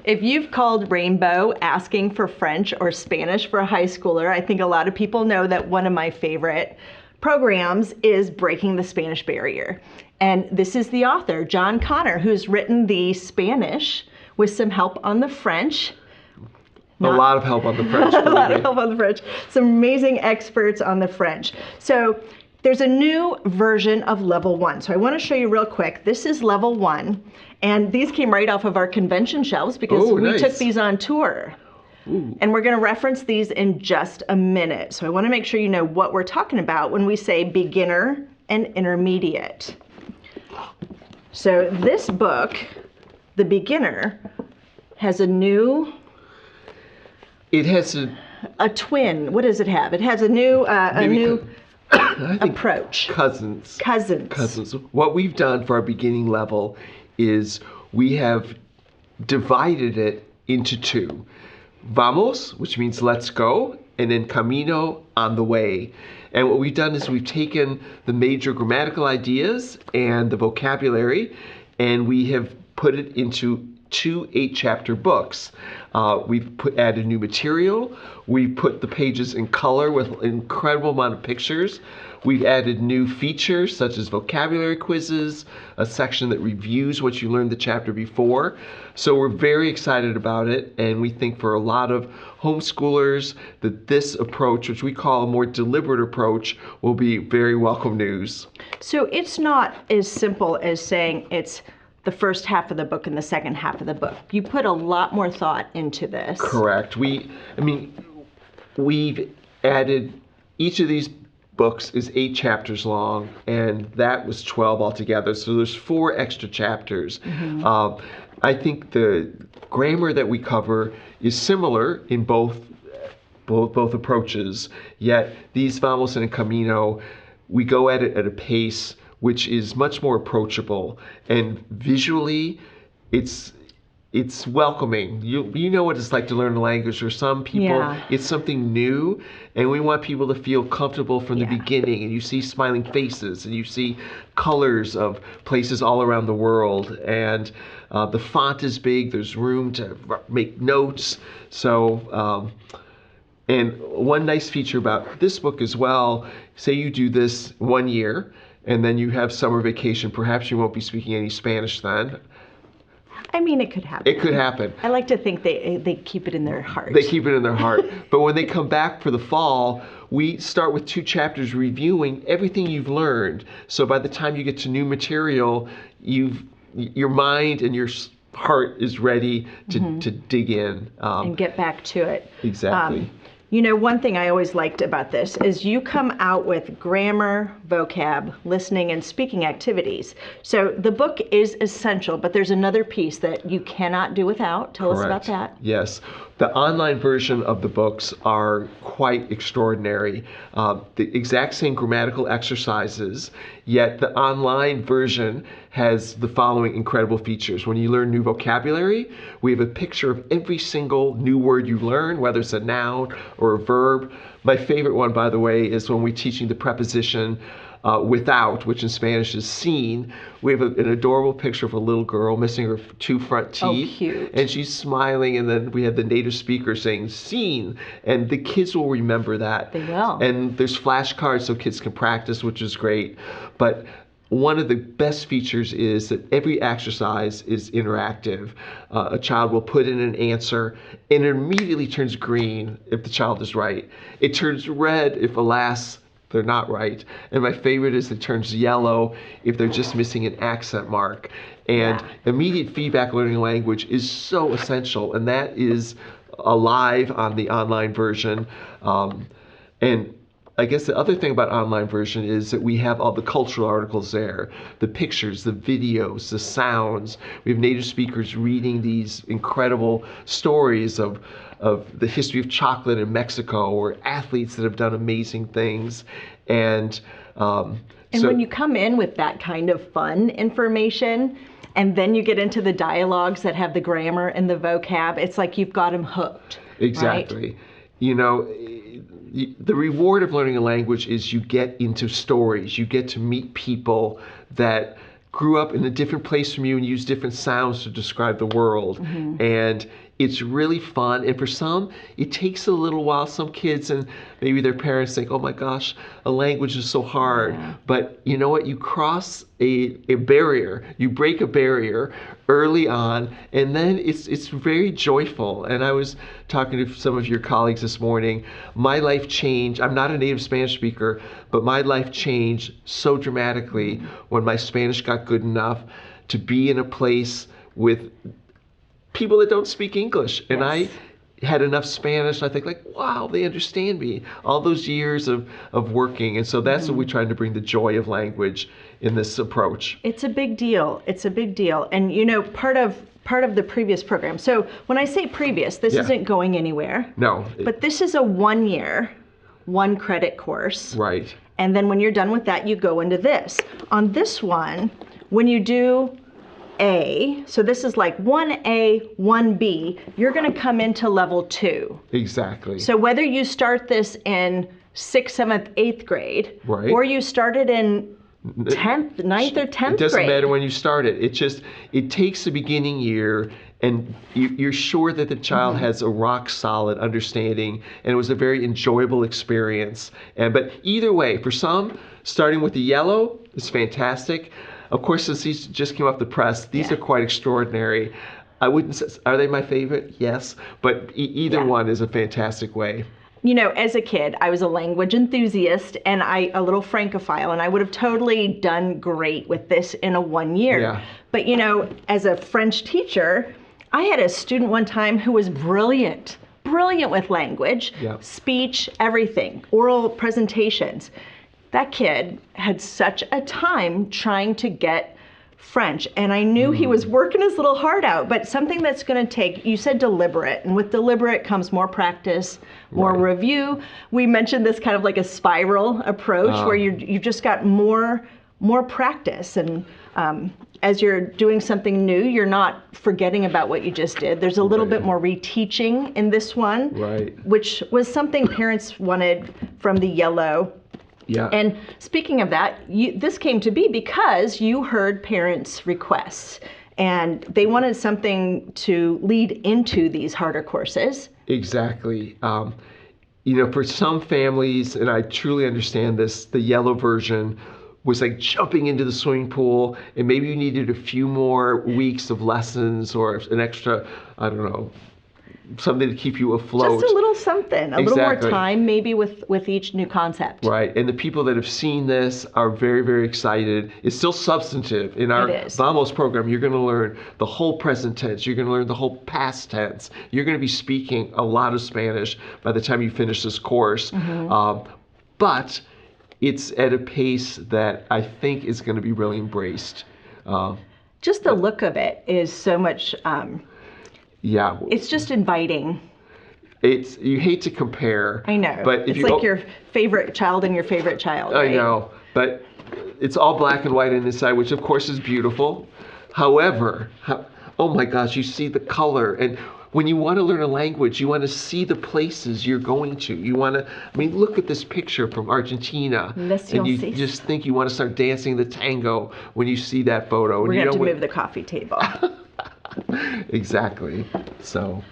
If you've called Rainbow asking for French or Spanish for a high schooler, I think a lot of people know that one of my favorite programs is Breaking the Spanish Barrier. And this is the author, John Connor, who's written the Spanish with some help on the French. A lot of help on the French. A lot of help on the French. Some amazing experts on the French. So there's a new version of level 1. So I want to show you real quick. This is level 1. And these came right off of our convention shelves because we took these on tour. Ooh. And we're going to reference these in just a minute. So I want to make sure you know what we're talking about when we say beginner and intermediate. So this book, The Beginner, has a new... It has a twin. What does it have? It has a new approach. Cousins. Cousins. What we've done for our beginning level is we have divided it into 2. Vamos, which means let's go, and then camino, on the way. And what we've done is we've taken the major grammatical ideas and the vocabulary, and we have put it into 2 8-chapter books. We've added new material. We've put the pages in color with an incredible amount of pictures. We've added new features such as vocabulary quizzes, a section that reviews what you learned the chapter before. So we're very excited about it, and we think for a lot of homeschoolers that this approach, which we call a more deliberate approach, will be very welcome news. So it's not as simple as saying it's the first half of the book and the second half of the book. You put a lot more thought into this. Correct. We've added, each of these books is 8 chapters long, and that was 12 altogether. So there's 4 extra chapters. Mm-hmm. I think the grammar that we cover is similar in both approaches, yet these Vamos and Camino, we go at it at a pace which is much more approachable, and visually it's welcoming. You know what it's like to learn a language. For some people, it's something new, and we want people to feel comfortable from the beginning. And you see smiling faces, and you see colors of places all around the world, and the font is big. There's room to make notes. So, and one nice feature about this book as well, say you do this 1 year, and then you have summer vacation. Perhaps you won't be speaking any Spanish then. I mean, it could happen. It could happen. I like to think they keep it in their heart. They keep it in their heart. But when they come back for the fall, we start with 2 chapters reviewing everything you've learned. So by the time you get to new material, your mind and your heart is ready to dig in. And get back to it. Exactly. You know, one thing I always liked about this is you come out with grammar, vocab, listening, and speaking activities. So the book is essential, but there's another piece that you cannot do without. Tell us about that. Yes. The online version of the books are quite extraordinary. The exact same grammatical exercises, yet the online version has the following incredible features. When you learn new vocabulary, we have a picture of every single new word you learn, whether it's a noun or a verb. My favorite one, by the way, is when we're teaching the preposition without, which in Spanish is sin. We have an adorable picture of a little girl missing her 2 front teeth. Oh, cute. And she's smiling, and then we have the native speaker saying sin, and the kids will remember that. They will. And there's flashcards so kids can practice, which is great. But one of the best features is that every exercise is interactive. A child will put in an answer, and it immediately turns green if the child is right. It turns red if, alas, they're not right. And my favorite is it turns yellow if they're just missing an accent mark. And immediate feedback learning a language is so essential, and that is alive on the online version. And I guess the other thing about online version is that we have all the cultural articles there, the pictures, the videos, the sounds. We have native speakers reading these incredible stories of the history of chocolate in Mexico, or athletes that have done amazing things. And so when you come in with that kind of fun information, and then you get into the dialogues that have the grammar and the vocab, it's like you've got them hooked. Exactly. Right? You know, the reward of learning a language is you get into stories. You get to meet people that grew up in a different place from you and use different sounds to describe the world. And it's really fun. And for some, it takes a little while. Some kids and maybe their parents think, oh my gosh, a language is so hard. But you know what? You cross a barrier. You break a barrier early on, and then it's very joyful. And I was talking to some of your colleagues this morning. My life changed. I'm not a native Spanish speaker, but my life changed so dramatically when my Spanish got good enough to be in a place with people that don't speak English. And I had enough Spanish, I think, like, wow, they understand me. All those years of working. And so that's what we're trying to bring, the joy of language in this approach. It's a big deal. It's a big deal. And you know, part of the previous program. So when I say previous, this isn't going anywhere. No. But this is a 1 year, 1 credit course. Right. And then when you're done with that, you go into this. On this one, when you do A, so this is like 1A, 1B, you're going to come into level 2. Exactly. So whether you start this in 6th, 7th, 8th grade, or you start it in 10th, 9th, or 10th grade. It doesn't matter when you start it. It takes the beginning year, and you're sure that the child has a rock solid understanding, and it was a very enjoyable experience. But either way, for some, starting with the yellow is fantastic. Of course, since these just came off the press, these are quite extraordinary. I wouldn't say, are they my favorite? Yes, but either one is a fantastic way. You know, as a kid, I was a language enthusiast and a little francophile, and I would have totally done great with this in a 1 year. Yeah. But you know, as a French teacher, I had a student one time who was brilliant with language, speech, everything, oral presentations. That kid had such a time trying to get French, and I knew he was working his little heart out, but something that's going to take, you said deliberate, and with deliberate comes more practice, more review. We mentioned this kind of like a spiral approach where you just got more practice, and as you're doing something new, you're not forgetting about what you just did. There's a little bit more reteaching in this one, which was something parents wanted from the yellow. Yeah. And speaking of that, this came to be because you heard parents' requests, and they wanted something to lead into these harder courses. Exactly. You know, for some families, and I truly understand this, the yellow version was like jumping into the swimming pool, and maybe you needed a few more weeks of lessons or an extra, I don't know, something to keep you afloat. Just a little something, a little more time maybe with each new concept. Right, and the people that have seen this are very, very excited. It's still substantive. In our Vamos program, you're going to learn the whole present tense. You're going to learn the whole past tense. You're going to be speaking a lot of Spanish by the time you finish this course. But it's at a pace that I think is going to be really embraced. Just the look of it is so much... yeah. It's just inviting. You hate to compare. I know. But if it's like your favorite child and your favorite child. Right? I know. But it's all black and white on this side, which of course is beautiful. However, oh my gosh, you see the color. And when you want to learn a language, you want to see the places you're going to. You want to, I mean, look at this picture from Argentina. And you just think you want to start dancing the tango when you see that photo. We're going to have to move the coffee table. Exactly. So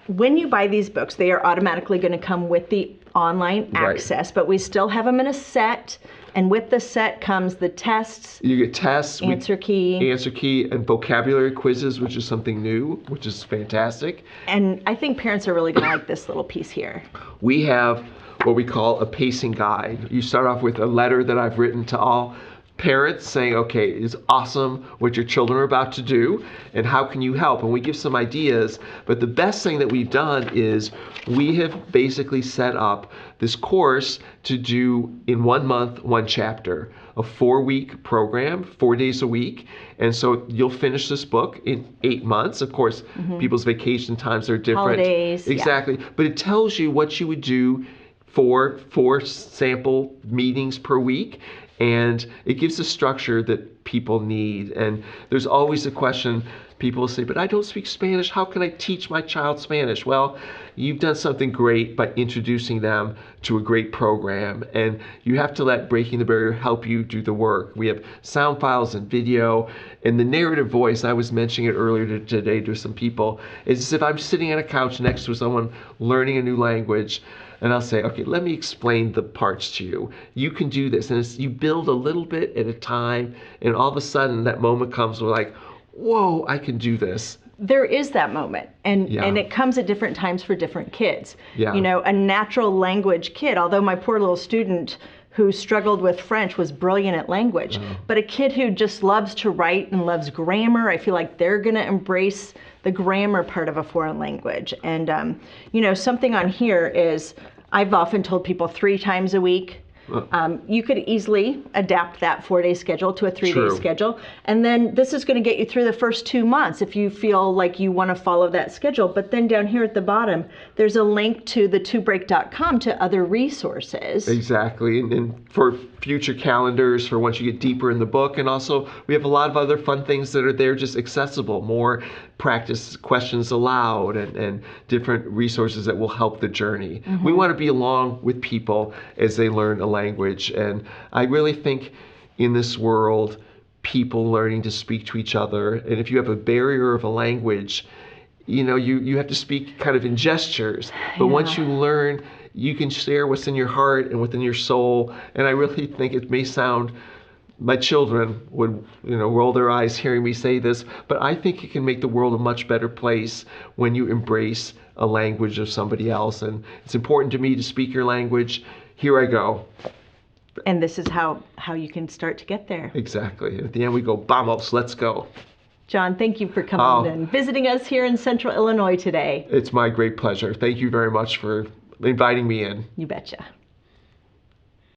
when you buy these books, they are automatically going to come with the online access, but we still have them in a set. And with the set comes the tests. You get tests, answer key, and vocabulary quizzes, which is something new, which is fantastic. And I think parents are really going to like this little piece here. We have what we call a pacing guide. You start off with a letter that I've written to all parents saying, okay, it's awesome what your children are about to do, and how can you help? And we give some ideas, but the best thing that we've done is we have basically set up this course to do in 1 month, 1 chapter, a 4-week program, 4 days a week. And so you'll finish this book in 8 months. Of course, people's vacation times are different. Holidays. Exactly. But it tells you what you would do for 4 sample meetings per week. And it gives a structure that people need. And there's always a question, People will say, but I don't speak Spanish. How can I teach my child Spanish? Well, you've done something great by introducing them to a great program, and you have to let Breaking the Barrier help you do the work. We have sound files and video, and the narrative voice, I was mentioning it earlier today to some people, is as if I'm sitting on a couch next to someone learning a new language, and I'll say, okay, let me explain the parts to you. You can do this. And you build a little bit at a time, and all of a sudden that moment comes where like, whoa, I can do this. There is that moment, and it comes at different times for different kids. Yeah. You know, a natural language kid, although my poor little student who struggled with French was brilliant at language, but a kid who just loves to write and loves grammar, I feel like they're going to embrace the grammar part of a foreign language. And, you know, something on here is, I've often told people 3 times a week. You could easily adapt that 4-day schedule to a 3-day schedule. And then this is going to get you through the first 2 months if you feel like you want to follow that schedule. But then down here at the bottom, there's a link to the 2break.com to other resources. Exactly. And for future calendars, for once you get deeper in the book. And also, we have a lot of other fun things that are there just accessible, more practice questions aloud, and different resources that will help the journey. We want to be along with people as they learn a language. And I really think in this world, people learning to speak to each other, and if you have a barrier of a language, you know, you have to speak kind of in gestures. But once you learn, you can share what's in your heart and within your soul. And I really think it may sound, my children would, you know, roll their eyes hearing me say this, but I think it can make the world a much better place when you embrace a language of somebody else. And it's important to me to speak your language. Here I go. And this is how you can start to get there. Exactly. At the end we go, vamos, let's go. John, thank you for coming and visiting us here in Central Illinois today. It's my great pleasure. Thank you very much for inviting me in. You betcha.